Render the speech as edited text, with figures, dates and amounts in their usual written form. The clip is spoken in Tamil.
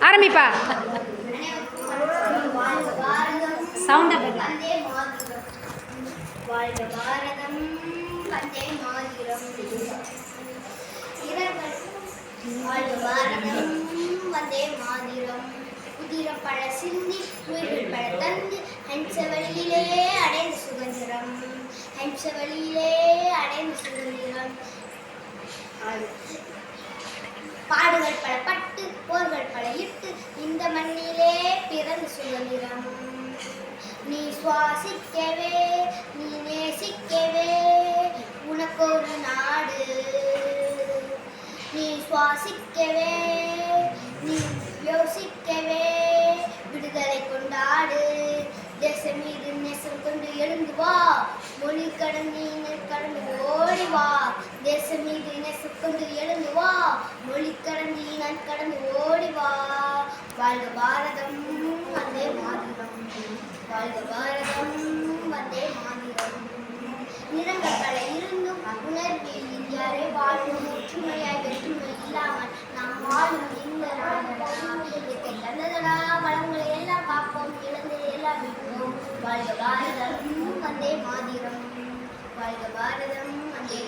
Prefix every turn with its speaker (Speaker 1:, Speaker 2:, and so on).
Speaker 1: ஆரம்பிப்பா. சவுண்டா
Speaker 2: வாழ்க பாரதம் வந்தே மாதிரம். வாழ்க பாரதம் வந்தே மாதிரம். உதிர பழ சிந்தி உயிர்கள் பழ தந்து ஹம்ச வழியிலே அடைந்த சுதந்திரம். ஹம்ச வழியிலே அடைந்த சுதந்திரம். பாடுகள் பல பட்டு போர்கள் பல இட்டு இந்த மண்ணிலே பிறந்த சுதந்திரம். நீ சுவாசிக்கவே நீ நேசிக்கவே உனக்கொரு நாடு. நீ சுவாசிக்கவே நீ யோசிக்கவே விடுதலை கொண்டாடு. தேசம் மீது நேசம் கொண்டு எழுந்து வா. மொழி கடந்து கடந்து ஓடி வா. தேசம் மீது நேசம் கொண்டு எழுந்து வா. மொழி கடந்து கடந்து ஓடி வா. வாழ்க பாரதம் வந்தே மாதிரம். வாழ்க பாரதம் வந்தே மாதிரம். நிறங்கள் பல இருந்தும் உணர்வில் இந்தியாவே வாழும். ஒற்றுமையாய் வெற்றுமை இல்லாமல் நாம் வாழும் இந்த நாட்டை தந்ததடா வளங்களை எல்லாம் காப்போம். இழந்ததை எல்லாம் விடுவோம். வாழ்க பாரதம் வந்தே மாதிரம். வாழ்க பாரதம் வந்தே.